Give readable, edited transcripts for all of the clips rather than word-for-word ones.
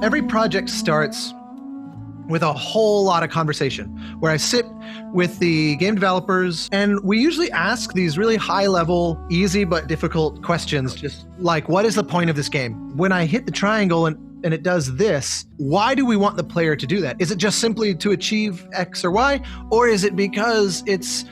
Every project starts with a whole lot of conversation where I sit with the game developers and we usually ask these really high level, easy but difficult questions, just like, what is the point of this game? When I hit the triangle and it does this, why do we want the player to do that? Is it just simply to achieve X or Y? Or is it because it's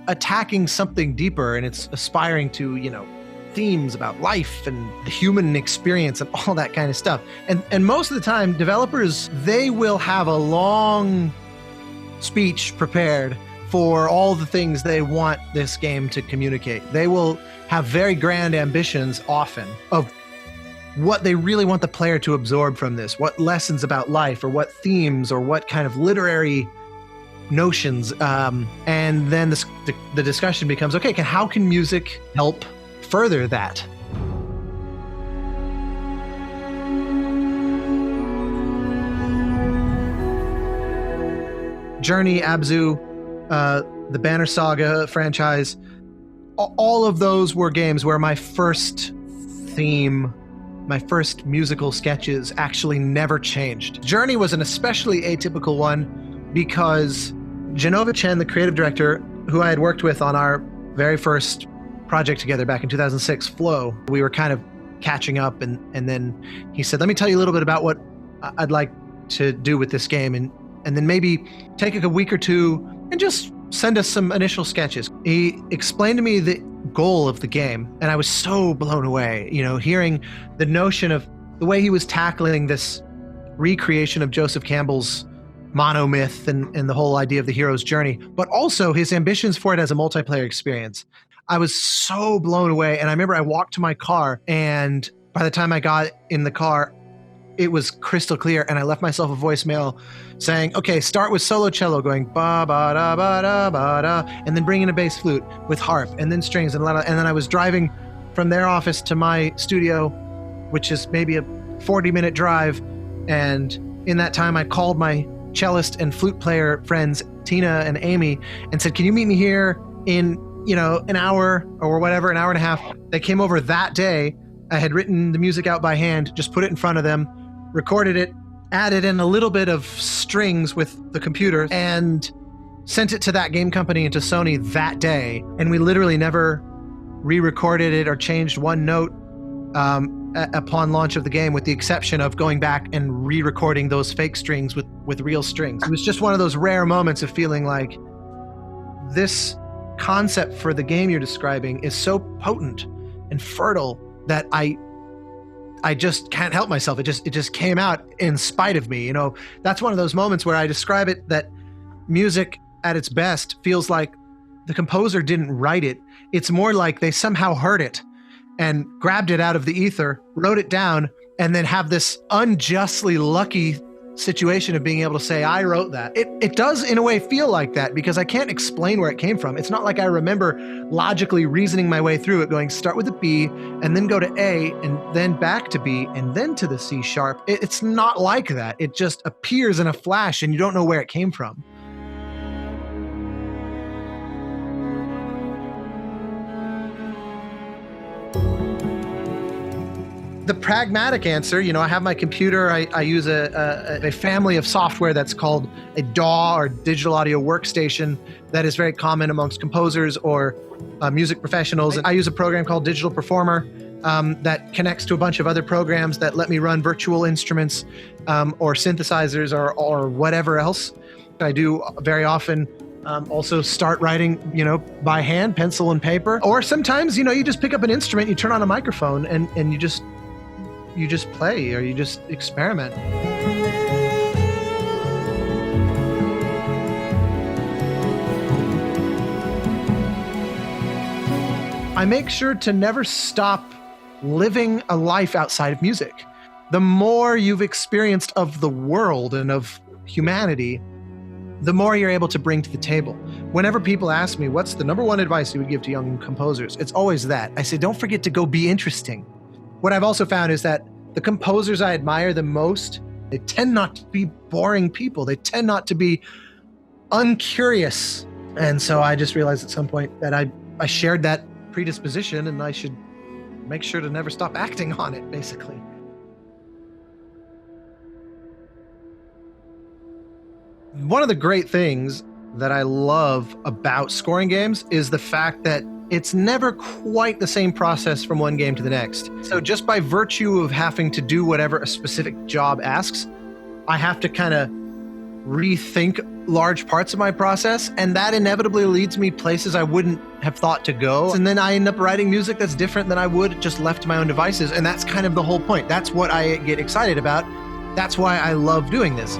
attacking something deeper and it's aspiring to, themes about life and the human experience and all that kind of stuff? And most of the time, developers, they will have a long speech prepared for all the things they want this game to communicate. They will have very grand ambitions often of what they really want the player to absorb from this, what lessons about life or what themes or what kind of literary notions. And then the discussion becomes, okay, how can music help further that? Journey, Abzu, the Banner Saga franchise, all of those were games where my first theme, my first musical sketches actually never changed. Journey was an especially atypical one because Genova Chen, the creative director, who I had worked with on our very first project together back in 2006, Flow, we were kind of catching up, and then he said, let me tell you a little bit about what I'd like to do with this game, and then maybe take a week or two and just send us some initial sketches. He explained to me the goal of the game, and I was so blown away, hearing the notion of the way he was tackling this recreation of Joseph Campbell's monomyth and the whole idea of the hero's journey, but also his ambitions for it as a multiplayer experience. I was so blown away. And I remember I walked to my car, and by the time I got in the car, it was crystal clear. And I left myself a voicemail saying, okay, start with solo cello going ba ba da ba da ba da, and then bring in a bass flute with harp and then strings and then I was driving from their office to my studio, which is maybe a 40-minute drive. And in that time, I called my cellist and flute player friends, Tina and Amy, and said, can you meet me here in an hour or whatever, an hour and a half? They came over that day. I had written the music out by hand, just put it in front of them, recorded it, added in a little bit of strings with the computer, and sent it to that game company and to Sony that day. And we literally never re-recorded it or changed one note upon launch of the game, with the exception of going back and re-recording those fake strings with real strings. It was just one of those rare moments of feeling like this concept for the game you're describing is so potent and fertile that I just can't help myself. It just came out in spite of me. That's one of those moments where I describe it that music at its best feels like the composer didn't write it. It's more like they somehow heard it and grabbed it out of the ether, wrote it down, and then have this unjustly lucky situation of being able to say, I wrote that. It does in a way feel like that because I can't explain where it came from. It's not like I remember logically reasoning my way through it, going start with a B and then go to A and then back to B and then to the C sharp. It's not like that. It just appears in a flash and you don't know where it came from. The pragmatic answer, I have my computer. I use a family of software that's called a DAW, or digital audio workstation, that is very common amongst composers or music professionals. And I use a program called Digital Performer that connects to a bunch of other programs that let me run virtual instruments or synthesizers or whatever else. I do very often also start writing, by hand, pencil and paper. Or sometimes, you just pick up an instrument, you turn on a microphone and you just play, or you just experiment. I make sure to never stop living a life outside of music. The more you've experienced of the world and of humanity, the more you're able to bring to the table. Whenever people ask me, what's the number one advice you would give to young composers? It's always that. I say, don't forget to go be interesting. What I've also found is that the composers I admire the most They tend not to be boring people. They tend not to be uncurious. And so I just realized at some point that I shared that predisposition, and I should make sure to never stop acting on it, basically. One of the great things that I love about scoring games is the fact that it's never quite the same process from one game to the next. So just by virtue of having to do whatever a specific job asks, I have to kind of rethink large parts of my process, and that inevitably leads me places I wouldn't have thought to go. And then I end up writing music that's different than I would just left to my own devices, and that's kind of the whole point. That's what I get excited about. That's why I love doing this.